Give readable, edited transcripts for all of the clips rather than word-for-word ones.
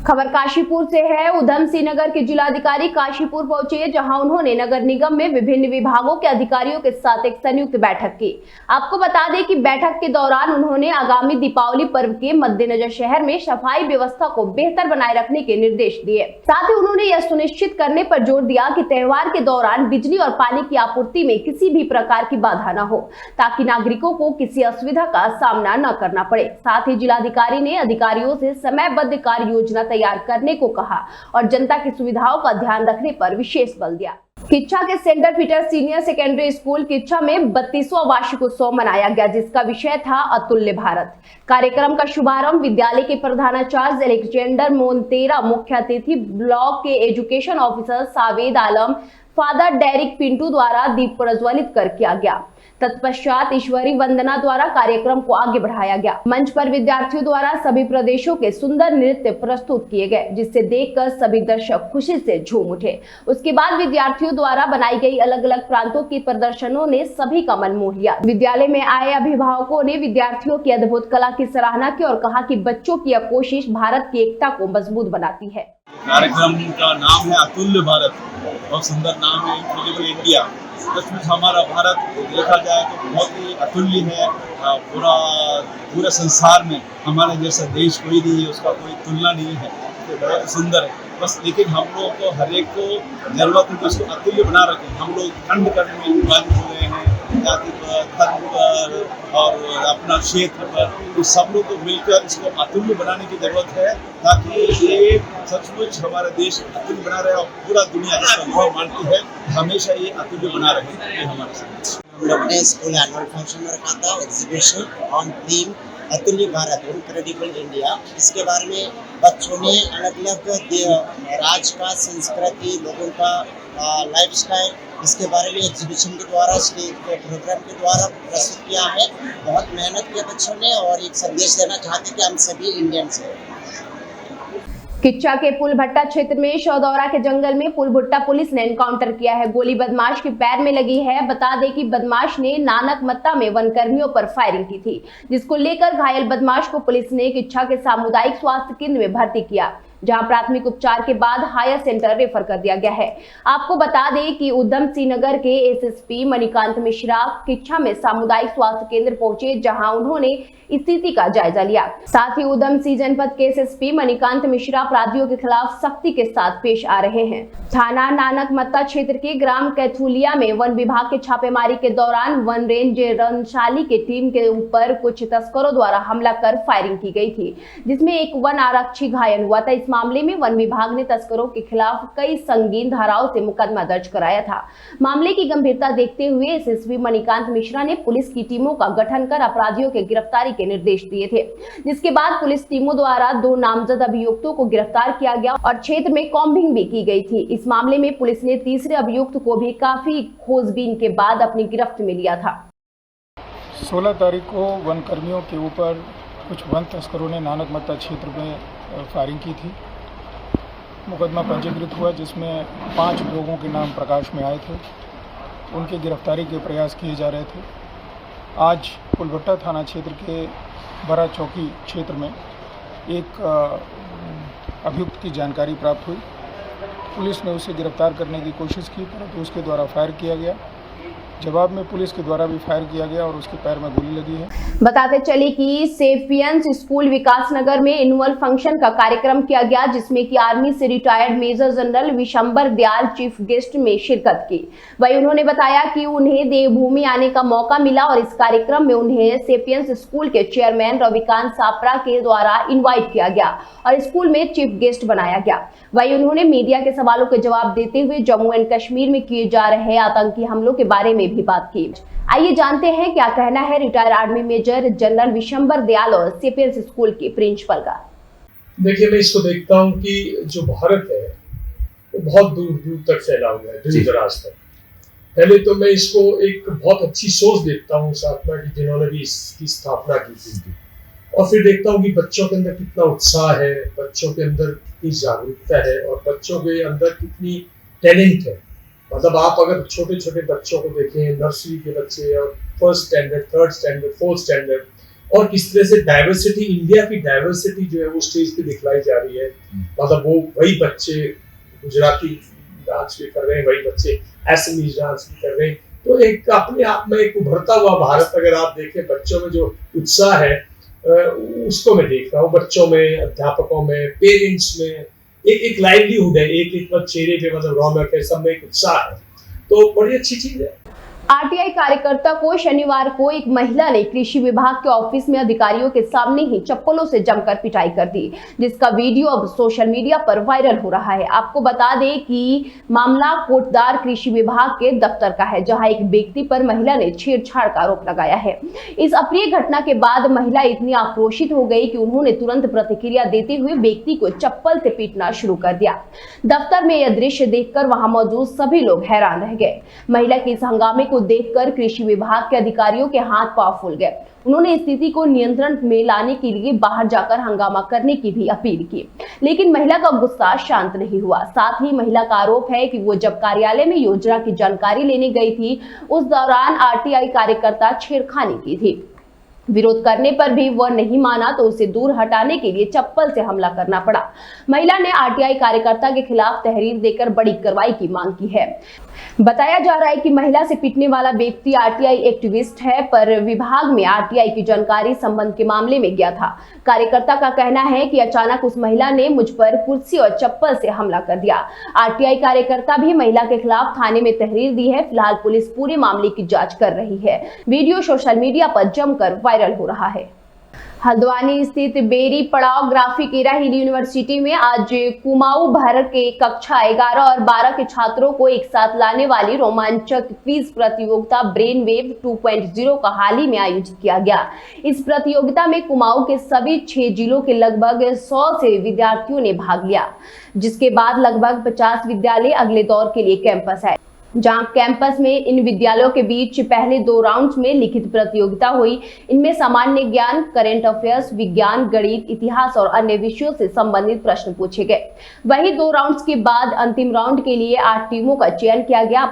खबर काशीपुर से है। उधम सिंह नगर के जिलाधिकारी काशीपुर पहुंचे, जहां उन्होंने नगर निगम में विभिन्न विभागों के अधिकारियों के साथ एक संयुक्त बैठक की। आपको बता दें कि बैठक के दौरान उन्होंने आगामी दीपावली पर्व के मद्देनजर शहर में सफाई व्यवस्था को बेहतर बनाए रखने के निर्देश दिए। साथ ही उन्होंने यह सुनिश्चित करने पर जोर दिया कि त्योहार के दौरान बिजली और पानी की आपूर्ति में किसी भी प्रकार की बाधा न हो, ताकि नागरिकों को किसी असुविधा का सामना न करना पड़े। साथ ही जिलाधिकारी ने अधिकारियों से समयबद्ध कार्य योजना तैयार करने को कहा और जनता की सुविधाओं का ध्यान रखने पर विशेष बल दिया। किच्छा के centre Peter senior secondary school Kichha में 32वां वार्षिक उत्सव मनाया गया, जिसका विषय था अतुल्य भारत। कार्यक्रम का शुभारंभ विद्यालय के प्रधानाचार्य अलेक्जेंडर मोन्तेरा, मुख्य अतिथि ब्लॉक के एजुकेशन ऑफिसर सावेद आलम, फादर डेरिक पिंटू द्वारा दीप प्रज्वलित कर किया गया। तत्पश्चात ईश्वरी वंदना द्वारा कार्यक्रम को आगे बढ़ाया गया। मंच पर विद्यार्थियों द्वारा सभी प्रदेशों के सुंदर नृत्य प्रस्तुत किए गए, जिसे देखकर सभी दर्शक खुशी से झूम उठे। उसके बाद विद्यार्थियों द्वारा बनाई गई अलग अलग प्रांतों की प्रदर्शनों ने सभी का मन मोह लिया। विद्यालय में आए अभिभावकों ने विद्यार्थियों की अद्भुत कला की सराहना की और कहा कि बच्चों की यह कोशिश भारत की एकता को मजबूत बनाती है। कार्यक्रम का नाम है अतुल्य भारत। बहुत सुंदर नाम है, इनक्रेडिबल इंडिया। सचमुच हमारा भारत देखा जाए तो बहुत ही अतुल्य है। पूरे संसार में हमारे जैसा देश कोई नहीं है, उसका कोई तुलना नहीं है। तो बहुत सुंदर है बस, लेकिन हम लोग को हर एक को जरूरत है कि उसको अतुल्य बना रखें। हम लोग खंड करने में विभाजित हुए हैं, जाति पर, धर्म पर और अपना क्षेत्र पर। तो सब लोग को मिलकर इसको अतुल्य बनाने की जरूरत है, ताकि ये सचमुच हमारा देश अतुल्य बना रहे और पूरा दुनिया इसका अनुभव मानती है हमेशा ये अतुल्य बना रहे। ये हमारा समाज। हम लोग ने स्कूल एनुअल फंक्शन में रखा था एग्जीबिशन ऑन थीम अतुल्य भारत, इनक्रेडिबल इंडिया। इसके बारे में बच्चों ने अलग अलग राज्य का संस्कृति, लोगों का लाइफस्टाइल, इसके बारे में एग्जीबिशन के द्वारा, स्टेज प्रोग्राम के द्वारा प्रस्तुत किया है। बहुत मेहनत किया बच्चों ने और एक संदेश देना चाहते कि हम सभी इंडियंस हैं। किच्छा के पुलभट्टा क्षेत्र में शौदौरा के जंगल में पुलभट्टा पुलिस ने एनकाउंटर किया है। गोली बदमाश के पैर में लगी है। बता दें कि बदमाश ने नानक मत्ता में वन कर्मियों पर फायरिंग की थी, जिसको लेकर घायल बदमाश को पुलिस ने किच्छा के सामुदायिक स्वास्थ्य केंद्र में भर्ती किया, जहां प्राथमिक उपचार के बाद हायर सेंटर रेफर कर दिया गया है। आपको बता दें कि उधम सिंह नगर के एसएसपी मणिकांत मिश्रा किच्छा में सामुदायिक स्वास्थ्य केंद्र पहुंचे, जहां उन्होंने स्थिति का जायजा लिया। साथ ही उधम सिंह जनपद के एसएसपी मणिकांत मिश्रा अपराधियों के खिलाफ सख्ती के साथ पेश आ रहे हैं। थाना नानक मत्ता क्षेत्र के ग्राम कैथुलिया में वन विभाग के छापेमारी के दौरान वन रेंज रनशाली के टीम के ऊपर कुछ तस्करों द्वारा हमला कर फायरिंग की गई थी, जिसमें एक वन आरक्षी घायल हुआ था। इस मामले में वन विभाग ने तस्करों के खिलाफ कई संगीन धाराओं से मुकदमा दर्ज कराया था। मामले की गंभीरता देखते हुए एसएसपी मणिकांत मिश्रा ने पुलिस की टीमों का गठन कर अपराधियों के गिरफ्तारी के निर्देश दिए थे, जिसके बाद पुलिस टीमों द्वारा 2 नामजद अभियुक्तों को गिरफ्तार किया गया और क्षेत्र में कॉम्बिंग भी की गई थी। इस मामले में पुलिस ने तीसरे अभियुक्त को भी काफी खोजबीन के बाद अपनी गिरफ्त में लिया था। 16 तारीख को वन कर्मियों के ऊपर कुछ वन तस्करों ने नानक मत्ता क्षेत्र में फायरिंग की थी। मुकदमा पंजीकृत हुआ, जिसमें 5 लोगों के नाम प्रकाश में आए थे। उनके गिरफ्तारी के प्रयास किए जा रहे थे। आज पुलभट्टा थाना क्षेत्र के बड़ा चौकी क्षेत्र में एक अभियुक्त की जानकारी प्राप्त हुई। पुलिस ने उसे गिरफ्तार करने की कोशिश की, परंतु उसके द्वारा फायर किया गया। जवाब में पुलिस के द्वारा भी फायर किया गया और उसके पैर में गोली लगी है। बताते चले कि सेफियंस स्कूल विकास नगर में एनुअल फंक्शन का कार्यक्रम किया गया, जिसमें कि आर्मी से retired major general Vishambar Dayal chief guest में शिरकत की। वही उन्होंने बताया कि उन्हें देवभूमि आने का मौका मिला और इस कार्यक्रम में उन्हें सेफियंस स्कूल के चेयरमैन रविकांत सापरा के द्वारा इन्वाइट किया गया और स्कूल में चीफ गेस्ट बनाया गया। वही उन्होंने मीडिया के सवालों के जवाब देते हुए जम्मू एंड कश्मीर में किए जा रहे आतंकी हमलों के बारे में भी बात की। आइए जानते हैं क्या कहना है retired army major general Vishambar Dayal और सेफियंस स्कूल के प्रिंसिपल का। देखिए, मैं इसको देखता हूँ कि जो भारत है वो बहुत दूर दूर तक फैला हुआ है, दूर दराज तक। पहले तो मैं इसको एक बहुत अच्छी सोच देखता हूँ साधना की, जिन्होंने भी इसकी स्थापना की थी, और फिर देखता हूँ कि बच्चों के अंदर कितना उत्साह है, बच्चों के अंदर कितनी जागरूकता है और बच्चों के अंदर कितनी टैलेंट है। मतलब आप अगर छोटे छोटे बच्चों को देखें, नर्सरी के बच्चे और 1st standard, 3rd standard, 4th standard, और किस तरह से डाइवर्सिटी, इंडिया की डाइवर्सिटी जो है वो स्टेज पे दिखलाई जा रही है। मतलब वो वही बच्चे गुजराती डांस भी कर रहे हैं, वही बच्चे असमीज डांस भी कर रहे हैं। तो एक अपने आप में एक उभरता हुआ भारत अगर आप देखें, बच्चों में जो उत्साह है उसको मैं देख रहा हूँ, बच्चों में, अध्यापकों में, पेरेंट्स में एक लाइवलीहुड है, एक चेहरे पे मतलब रौनक है, सब में एक उत्साह है, तो बड़ी अच्छी चीज है। आरटीआई कार्यकर्ता को शनिवार को एक महिला ने कृषि विभाग के ऑफिस में अधिकारियों के सामने ही चप्पलों से जमकर पिटाई कर दी, जिसका वीडियो अब सोशल मीडिया पर वायरल हो रहा है। आपको बता दें कि मामला कोटदार कृषि विभाग के दफ्तर का है, जहां एक व्यक्ति पर महिला ने छेड़छाड़ का आरोप लगाया है। इस अप्रिय घटना के बाद महिला इतनी आक्रोशित हो गई कि उन्होंने तुरंत प्रतिक्रिया देते हुए व्यक्ति को चप्पल से पीटना शुरू कर दिया। दफ्तर में यह दृश्य देखकर वहां मौजूद सभी लोग हैरान रह गए। महिला के इस हंगामे को देखकर कृषि विभाग के अधिकारियों के हाथ पांव फूल गए। उन्होंने स्थिति को नियंत्रण में लाने के लिए बाहर जाकर हंगामा करने की भी अपील की, लेकिन महिला का गुस्सा शांत नहीं हुआ। साथ ही महिला का आरोप है कि वो जब कार्यालय में योजना की जानकारी लेने गई थी, उस दौरान आरटीआई कार्यकर्ता छेड़खानी की थी। विरोध करने पर भी वह नहीं माना तो उसे दूर हटाने के लिए चप्पल से हमला करना पड़ा। महिला ने आरटीआई कार्यकर्ता के खिलाफ तहरीर देकर बड़ी कार्रवाई की मांग की है। बताया जा रहा है कि महिला से पिटने वाला व्यक्ति आरटीआई एक्टिविस्ट है, पर विभाग में आरटीआई की जानकारी संबंध के मामले में गया था। कार्यकर्ता का कहना है कि अचानक उस महिला ने मुझ पर कुर्सी और चप्पल से हमला कर दिया। आरटीआई कार्यकर्ता भी महिला के खिलाफ थाने में तहरीर दी है। फिलहाल पुलिस पूरे मामले की जांच कर रही है। वीडियो सोशल मीडिया पर जमकर वायरल हो रहा है। हल्द्वानी स्थित बेरी पड़ाव ग्राफिक एरा हिल यूनिवर्सिटी में आज कुमाऊं भर के कक्षा 11 और 12 के छात्रों को एक साथ लाने वाली रोमांचक क्विज प्रतियोगिता ब्रेन वेव 2.0 का हाल ही में आयोजित किया गया। इस प्रतियोगिता में कुमाऊं के सभी 6 जिलों के लगभग 100 से विद्यार्थियों ने भाग लिया, जिसके बाद लगभग 50 विद्यालय अगले दौर के लिए कैंपस आए। जहां कैंपस में इन विद्यालयों के बीच पहले 2 राउंड्स में लिखित प्रतियोगिता हुई। इनमें सामान्य ज्ञान, करंट अफेयर्स, विज्ञान, गणित, इतिहास और अन्य विषयों से संबंधित प्रश्न पूछे गए। वहीं 2 राउंड्स के बाद अंतिम राउंड के लिए 8 टीमों का चयन किया गया।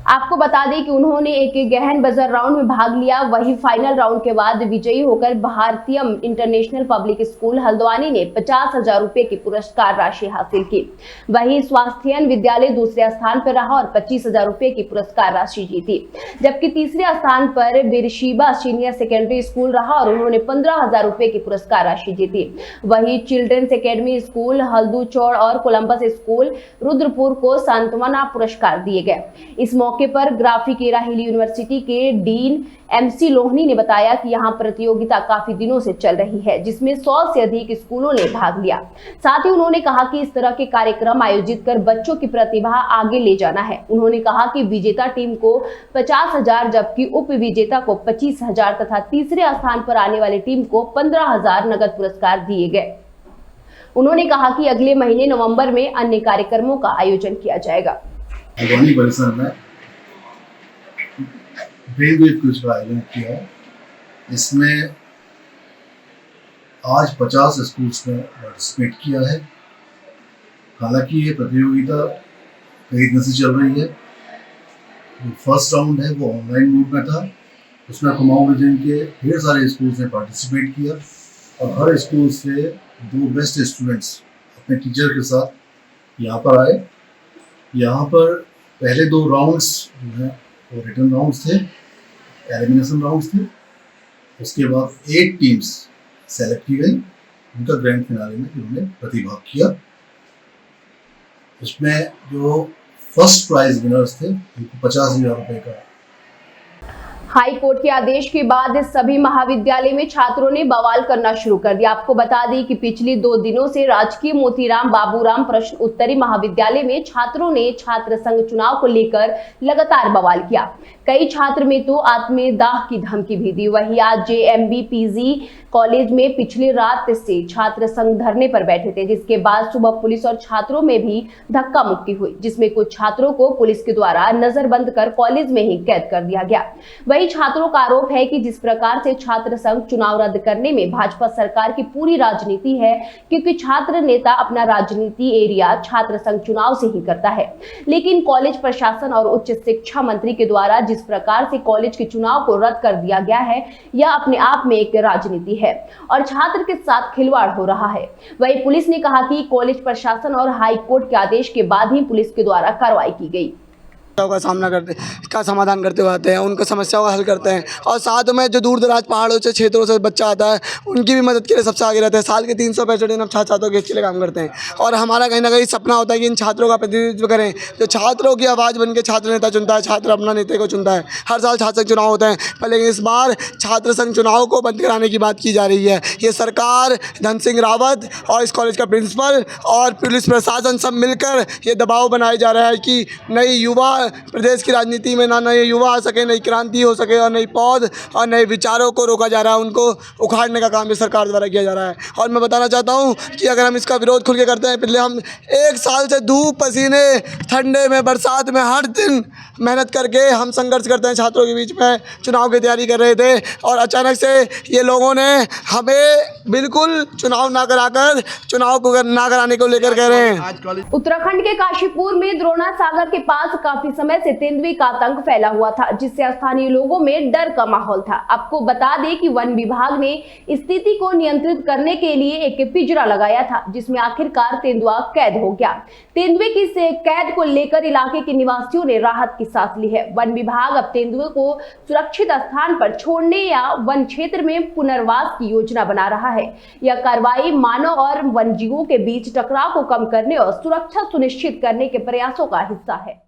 आपको बता दें कि उन्होंने एक गहन बजर राउंड में भाग लिया। वही फाइनल राउंड के बाद विजयी होकर भारतीय इंटरनेशनल पब्लिक स्कूल हल्द्वानी ने 50,000 रुपए की पुरस्कार राशि हासिल की। वही स्वास्थ्यन विद्यालय दूसरे स्थान पर रहा और 25,000 रुपए की पुरस्कार राशि जीती, जबकि तीसरे स्थान पर बिरशिबा सीनियर सेकेंडरी स्कूल रहा और उन्होंने 15,000 रुपए की पुरस्कार राशि जीती। वही चिल्ड्रंस एकेडमी स्कूल हल्दूचौड़ और कोलंबस स्कूल रुद्रपुर को सांत्वना पुरस्कार दिए गए। इस मौके पर ग्राफिक एरा हिल यूनिवर्सिटी के डीन MC लोहनी ने बताया कि यहां प्रतियोगिता काफी दिनों से चल रही है, जिसमें 100 से अधिक स्कूलों ने भाग लिया। साथ ही उन्होंने कहा कि इस तरह के कार्यक्रम आयोजित कर बच्चों की प्रतिभा आगे ले जाना है। उन्होंने कहा कि विजेता टीम को 50,000 जबकि उप विजेता को 25,000 तथा तीसरे स्थान पर आने वाली टीम को 15,000 नगद पुरस्कार दिए गए। उन्होंने कहा कि अगले महीने नवंबर में अन्य कार्यक्रमों का आयोजन किया जाएगा। हल्द्वानी परिसर में ब्रेन वेव क्विज का आयोजन किया है। इसमें आज 50 स्कूल्स ने पार्टिसिपेट किया है। हालांकि ये प्रतियोगिता कई दिन से चल रही है। जो फर्स्ट राउंड है वो ऑनलाइन मोड में था। उसमें कुमाऊं रीजन के ढेर सारे स्कूल्स ने पार्टिसिपेट किया और हर स्कूल से 2 बेस्ट स्टूडेंट्स अपने टीचर के साथ यहाँ पर आए। यहाँ पर पहले 2 राउंड्स जो हैं वो रिटर्न राउंड्स थे, एलिमिनेशन राउंड्स थे। उसके बाद 8 टीम्स सेलेक्ट की गई, उनका ग्रैंड फिनाले में जिन्होंने प्रतिभाग किया। इसमें जो फर्स्ट प्राइज विनर्स थे उनको 50,000 रुपये का। हाई कोर्ट के आदेश के बाद सभी महाविद्यालय में छात्रों ने बवाल करना शुरू कर दिया। आपको बता दें कि पिछले 2 दिनों से राजकीय मोतीराम बाबूराम प्रश्न उत्तरी महाविद्यालय में छात्रों ने छात्र संघ चुनाव को लेकर लगातार बवाल किया। कई छात्र में तो आत्मदाह की धमकी भी दी। वही आज JMB PG कॉलेज में पिछली रात से छात्र संघ धरने पर बैठे थे, जिसके बाद सुबह पुलिस और छात्रों में भी धक्का मुक्की हुई, जिसमें कुछ छात्रों को पुलिस के द्वारा नजरबंद कर कॉलेज में ही कैद कर दिया गया। वहीं छात्रों का आरोप है कि जिस प्रकार से छात्र संघ चुनाव रद्द करने में भाजपा सरकार की पूरी राजनीति है, क्योंकि छात्र नेता अपना राजनीति एरिया छात्र संघ चुनाव से ही करता है, लेकिन कॉलेज प्रशासन और उच्च शिक्षा मंत्री के द्वारा जिस प्रकार से कॉलेज के चुनाव को रद्द कर दिया गया है, यह अपने आप में एक राजनीति है और छात्र के साथ खिलवाड़ हो रहा है। वहीं पुलिस ने कहा कि कॉलेज प्रशासन और हाई कोर्ट के आदेश के बाद ही पुलिस के द्वारा कार्रवाई की गई। का समाधान करते हुए आते हैं, उनकी समस्याओं का हल करते हैं और साथ में जो दूर दराज पहाड़ों से क्षेत्रों से बच्चा आता है उनकी भी मदद के लिए सबसे आगे रहते हैं। साल के 365 दिन हम छात्रों के इसके लिए काम करते हैं और हमारा कहीं ना कहीं सपना होता है कि इन छात्रों का प्रतिनिधित्व करें, जो छात्रों की आवाज़ बन के छात्र नेता चुनता है, छात्र अपना नेता को चुनता है। हर साल छात्र संघ चुनाव होते हैं, पर लेकिन इस बार छात्र संघ चुनाव को बंद कराने की बात की जा रही है। ये सरकार, धन सिंह रावत और इस कॉलेज का प्रिंसिपल और पुलिस प्रशासन सब मिलकर ये दबाव बनाया जा रहा है कि नई युवा प्रदेश की राजनीति में ना नए युवा आ सके, नई क्रांति हो सके और नई पौध और नए विचारों को रोका जा रहा है, उनको उखाड़ने का काम भी सरकार द्वारा किया जा रहा है। और मैं बताना चाहता हूँ कि अगर हम इसका विरोध खुल के करते हैं, पहले हम 1 साल से धूप पसीने ठंडे में बरसात में हर दिन मेहनत करके हम संघर्ष करते हैं, छात्रों के बीच में चुनाव की तैयारी कर रहे थे और अचानक से ये लोगों ने हमें बिल्कुल चुनाव ना कराकर चुनाव को ना कराने को लेकर कह रहे हैं। उत्तराखंड के काशीपुर में द्रोणा सागर के पास काफी समय से तेंदुए का आतंक फैला हुआ था, जिससे स्थानीय लोगों में डर का माहौल था। आपको बता दें कि वन विभाग ने स्थिति को नियंत्रित करने के लिए एक पिंजरा लगाया था, जिसमें आखिरकार तेंदुआ कैद हो गया। तेंदुए की कैद को लेकर इलाके के निवासियों ने राहत की सांस ली है। वन विभाग अब तेंदुए को सुरक्षित स्थान पर छोड़ने या वन क्षेत्र में पुनर्वास की योजना बना रहा है। यह कार्रवाई मानव और वन्यजीवों के बीच टकराव को कम करने और सुरक्षा सुनिश्चित करने के प्रयासों का हिस्सा है।